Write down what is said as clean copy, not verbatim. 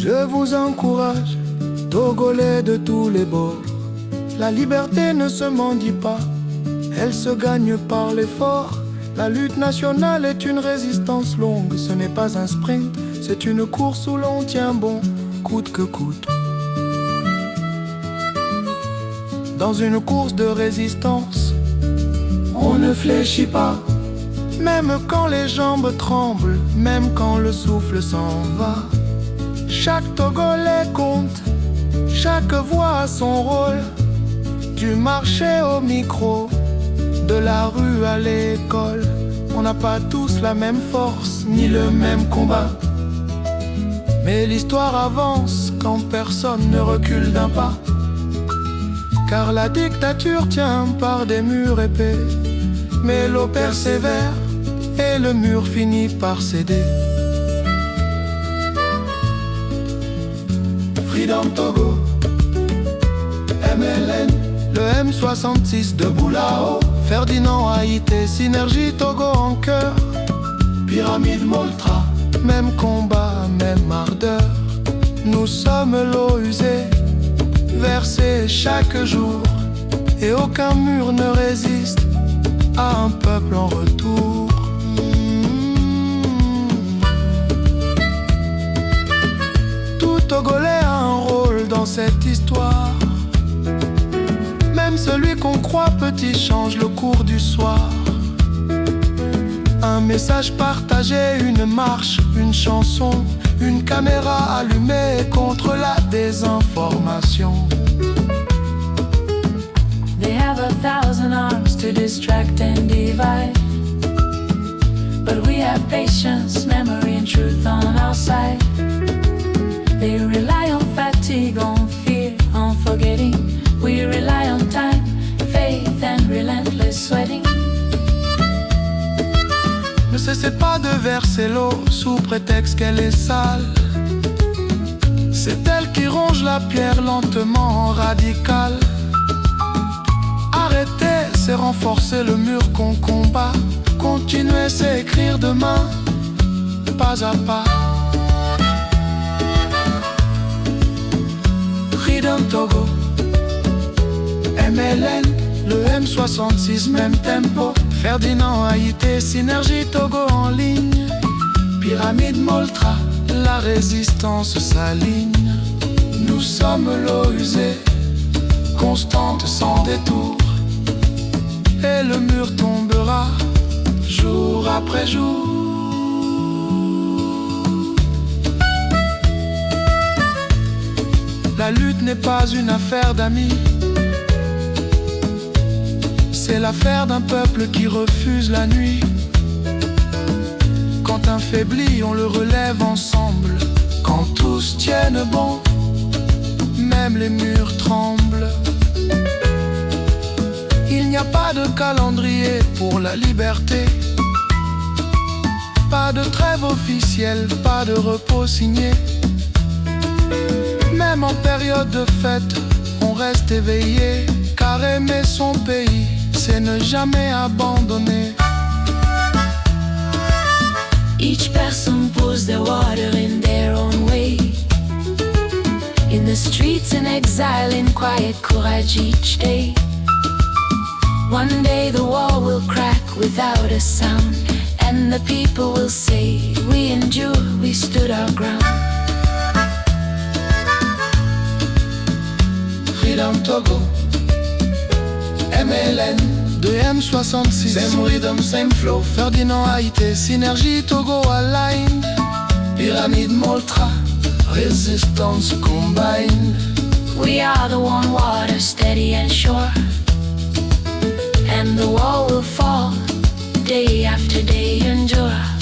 Je vous encourage, Togolais de tous les bords. La liberté ne se mendie pas, elle se gagne par l'effort. La lutte nationale est une résistance longue, ce n'est pas un sprint, c'est une course où l'on tient bon, coûte que coûte. Dans une course de résistance, on ne fléchit pas. Même quand les jambes tremblent, même quand le souffle s'en va. Chaque Togolais compte, chaque voix a son rôle. Du marché au micro, de la rue à l'école. On n'a pas tous la même force, ni le même combat. Mais l'histoire avance quand personne ne recule d'un pas. Car la dictature tient par des murs épais. Mais l'eau persévère et le mur finit par céder. Freedom Togo, MLN, le M66 de Boulao, Ferdinand Haïté, Synergie Togo en cœur, Pyramide Moltra, même combat, même ardeur. Nous sommes l'eau usée, versée chaque jour, et aucun mur ne résiste à un peuple en retour. Tout Togolais a un rôle dans cette histoire. Même celui qu'on croit petit change le cours du soir. Un message partagé, une marche, une chanson, une caméra allumée contre la désinformation. They have 1,000 arms to distract and divide, but we have patience, memory and truth on our side. They rely on fatigue, on fear, on forgetting. We rely on time, faith and relentless sweating. Ne cessez pas de verser l'eau sous prétexte qu'elle est sale. C'est elle qui ronge la pierre lentement, radicale. Arrêter, c'est renforcer le mur qu'on combat. Continuer, c'est écrire demain, pas à pas. Freedom Togo, MLN, le M66, même tempo. Ferdinand Haïté, Synergie Togo en ligne. Pyramide Moltra, la résistance s'aligne. Nous sommes l'eau usée, constante sans détour. Et le mur tombera jour après jour. La lutte n'est pas une affaire d'amis, c'est l'affaire d'un peuple qui refuse la nuit. Quand un faiblit, on le relève ensemble. Quand tous tiennent bon, même les murs tremblent. Il n'y a pas de calendrier pour la liberté, pas de trêve officielle, pas de repos signé. Même en période de fête, on reste éveillé, car aimer son pays, c'est ne jamais abandonner. Each person pours their water in their own way. In the streets, in exile, in quiet courage each day. One day the wall will crack without a sound, and the people will say, we endure, we stood our ground. Freedom Togo, MLN, de M66, same rhythm, same flow. Ferdinand Haïté, Synergie Togo aligned. Pyramide Moltra, résistance combined. We are the one water, steady and sure, and the wall will fall, day after day endure.